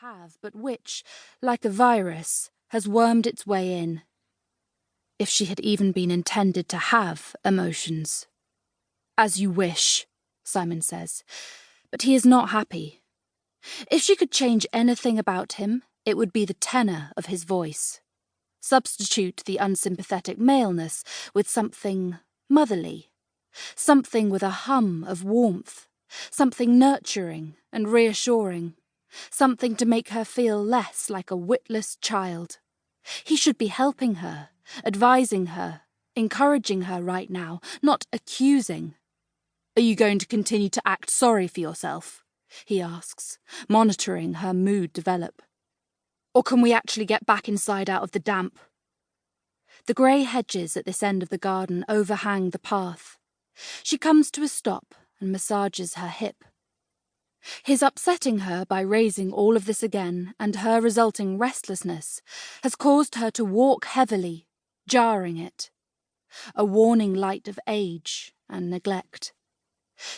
have, but which, like a virus, has wormed its way in. If she had even been intended to have emotions. As you wish, Simon says, but he is not happy. If she could change anything about him, it would be the tenor of his voice. Substitute the unsympathetic maleness with something motherly, something with a hum of warmth, something nurturing and reassuring, something to make her feel less like a witless child. He should be helping her, advising her, encouraging her right now, not accusing. Are you going to continue to act sorry for yourself? He asks, monitoring her mood develop. Or can we actually get back inside out of the damp? The grey hedges at this end of the garden overhang the path. She comes to a stop and massages her hip. His upsetting her by raising all of this again and her resulting restlessness has caused her to walk heavily, jarring it. A warning light of age and neglect.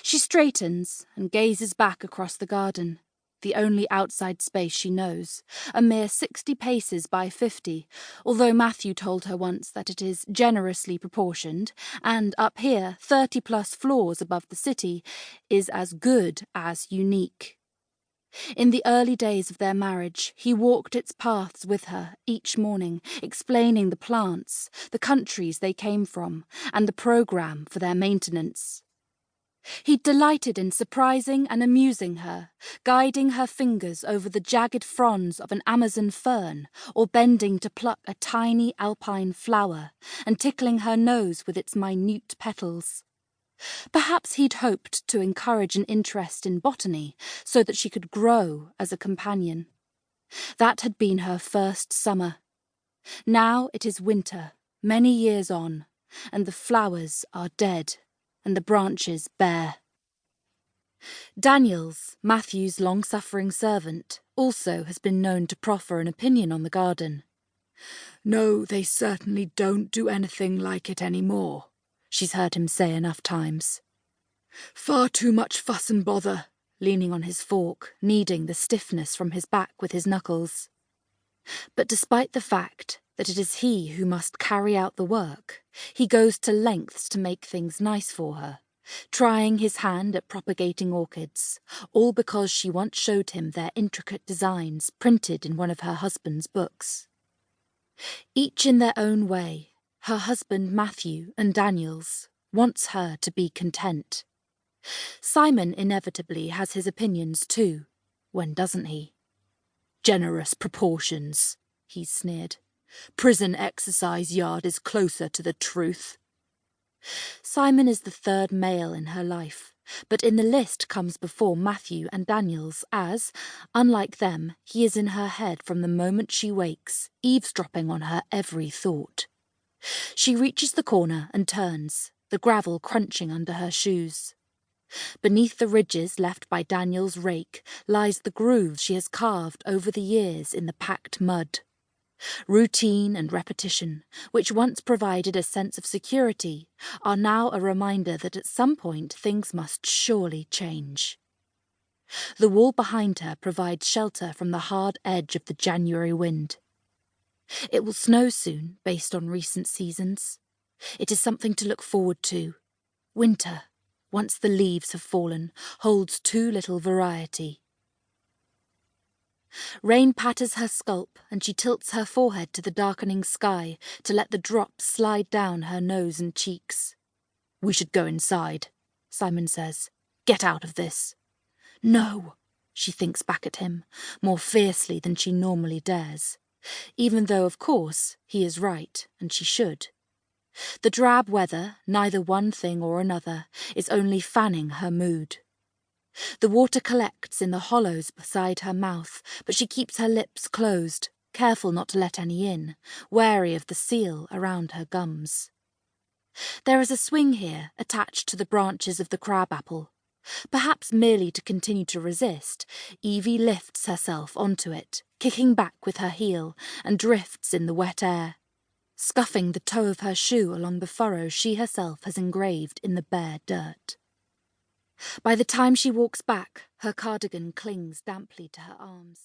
She straightens and gazes back across the garden, the only outside space she knows, a mere 60 paces by 50, although Matthew told her once that it is generously proportioned, and up here, 30+ floors above the city, is as good as unique. In the early days of their marriage, he walked its paths with her each morning, explaining the plants, the countries they came from, and the programme for their maintenance. He delighted in surprising and amusing her, guiding her fingers over the jagged fronds of an Amazon fern, or bending to pluck a tiny alpine flower, and tickling her nose with its minute petals. Perhaps he'd hoped to encourage an interest in botany, so that she could grow as a companion. That had been her first summer. Now it is winter, many years on, and the flowers are dead, and the branches bare. Daniels, Matthew's long-suffering servant, also has been known to proffer an opinion on the garden. No, they certainly don't do anything like it anymore, she's heard him say enough times. Far too much fuss and bother, leaning on his fork, kneading the stiffness from his back with his knuckles. But despite the fact that it is he who must carry out the work, he goes to lengths to make things nice for her, trying his hand at propagating orchids, all because she once showed him their intricate designs printed in one of her husband's books. Each in their own way, her husband Matthew and Daniels, wants her to be content. Simon inevitably has his opinions too, when doesn't he? Generous proportions, he sneered. Prison exercise yard is closer to the truth. Simon is the third male in her life, but in the list comes before Matthew and Daniels as, unlike them, he is in her head from the moment she wakes, eavesdropping on her every thought. She reaches the corner and turns, the gravel crunching under her shoes. Beneath the ridges left by Daniel's rake lies the groove she has carved over the years in the packed mud. Routine and repetition, which once provided a sense of security, are now a reminder that at some point things must surely change. The wall behind her provides shelter from the hard edge of the January wind. It will snow soon, based on recent seasons. It is something to look forward to. Winter, once the leaves have fallen, holds too little variety. Rain patters her scalp, and she tilts her forehead to the darkening sky to let the drops slide down her nose and cheeks. We should go inside, Simon says. Get out of this. No, she thinks back at him, more fiercely than she normally dares, even though, of course, he is right, and she should. The drab weather, neither one thing or another, is only fanning her mood. The water collects in the hollows beside her mouth, but she keeps her lips closed, careful not to let any in, wary of the seal around her gums. There is a swing here attached to the branches of the crabapple. Perhaps merely to continue to resist, Evie lifts herself onto it, kicking back with her heel, and drifts in the wet air, scuffing the toe of her shoe along the furrow she herself has engraved in the bare dirt. By the time she walks back, her cardigan clings damply to her arms.